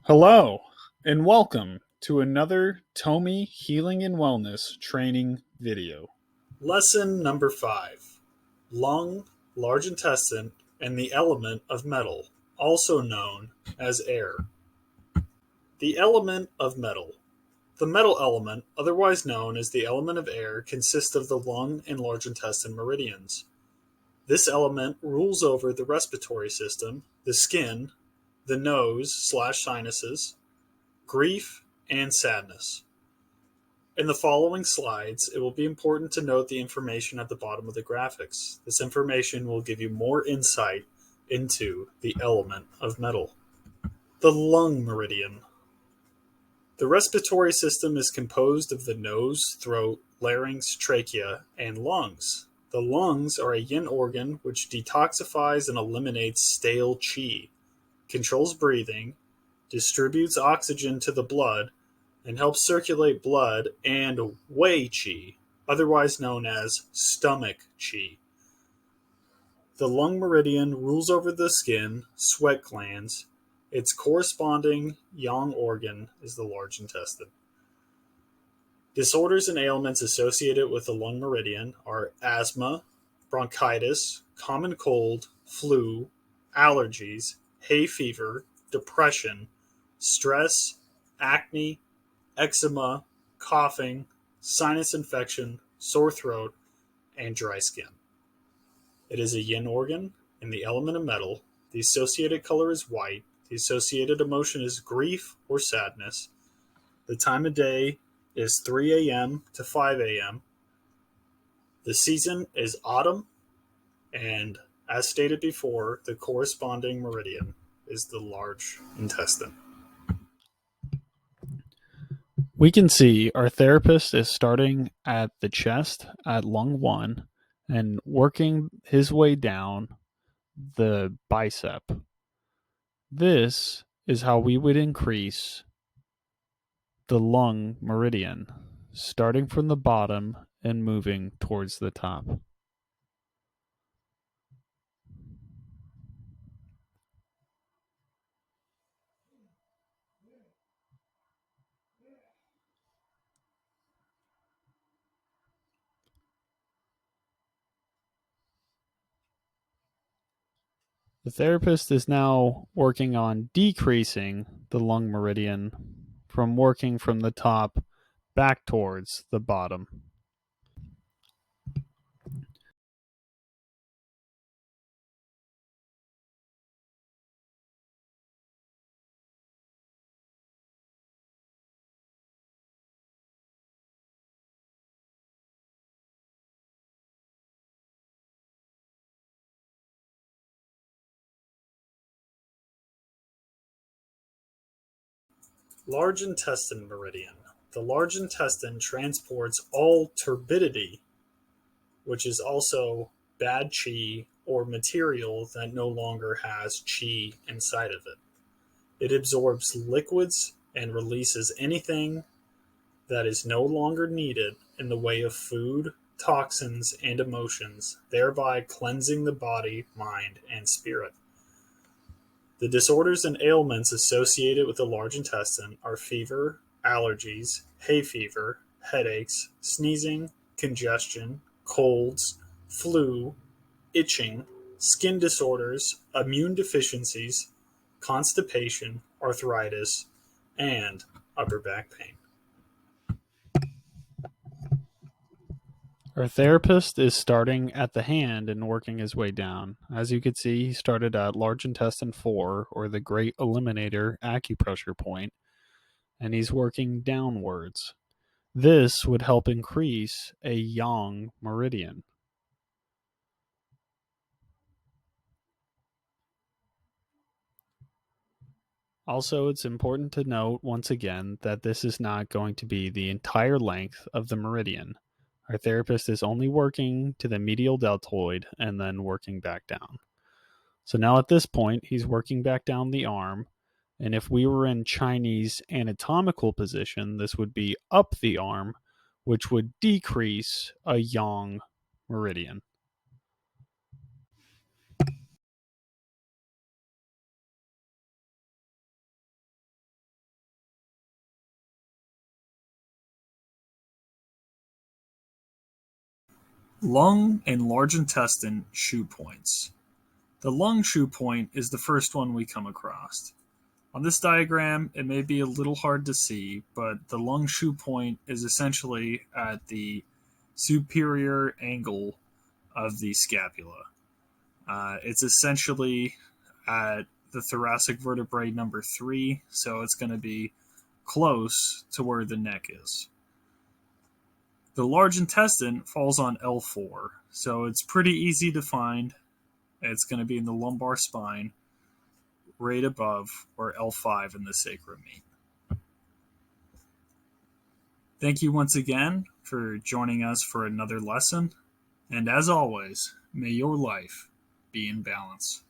Hello, and welcome to another Tomii Healing and Wellness training video. Lesson number 5. Lung, large intestine, and the element of metal, also known as air. The element of metal. The metal element, otherwise known as the element of air, consists of the lung and large intestine meridians. This element rules over the respiratory system, the skin, the nose/sinuses, grief, and sadness. In the following slides, it will be important to note the information at the bottom of the graphics. This information will give you more insight into the element of metal. The lung meridian. The respiratory system is composed of the nose, throat, larynx, trachea, and lungs. The lungs are a yin organ which detoxifies and eliminates stale qi, controls breathing, distributes oxygen to the blood, and helps circulate blood and wei qi, otherwise known as stomach qi. The lung meridian rules over the skin, sweat glands. Its corresponding yang organ is the large intestine. Disorders and ailments associated with the lung meridian are asthma, bronchitis, common cold, flu, allergies, hay fever, depression, stress, acne, eczema, coughing, sinus infection, sore throat, and dry skin. It is a yin organ in the element of metal. The associated color is white. The associated emotion is grief or sadness. The time of day is 3 a.m. to 5 a.m. The season is autumn, and as stated before, the corresponding meridian is the large intestine. We can see our therapist is starting at the chest at lung 1 and working his way down the bicep. This is how we would increase the lung meridian, starting from the bottom and moving towards the top. The therapist is now working on decreasing the lung meridian from working from the top back towards the bottom. Large intestine meridian. The large intestine transports all turbidity, which is also bad qi or material that no longer has qi inside of it. It absorbs liquids and releases anything that is no longer needed in the way of food, toxins, and emotions, thereby cleansing the body, mind, and spirit. The disorders and ailments associated with the large intestine are fever, allergies, hay fever, headaches, sneezing, congestion, colds, flu, itching, skin disorders, immune deficiencies, constipation, arthritis, and upper back pain. Our therapist is starting at the hand and working his way down. As you can see, he started at large intestine 4, or the great eliminator acupressure point, and he's working downwards. This would help increase a yang meridian. Also, it's important to note once again that this is not going to be the entire length of the meridian. Our therapist is only working to the medial deltoid and then working back down. So now at this point, he's working back down the arm. And if we were in Chinese anatomical position, this would be up the arm, which would decrease a yang meridian. Lung and large intestine shoe points. The lung shoe point is the first one we come across. On this diagram, it may be a little hard to see, but the lung shoe point is essentially at the superior angle of the scapula. It's essentially at the thoracic vertebrae number 3, so it's going to be close to where the neck is. The large intestine falls on L4, so it's pretty easy to find. It's going to be in the lumbar spine, right above where L5 and the sacrum meet. Thank you once again for joining us for another lesson, and as always, may your life be in balance.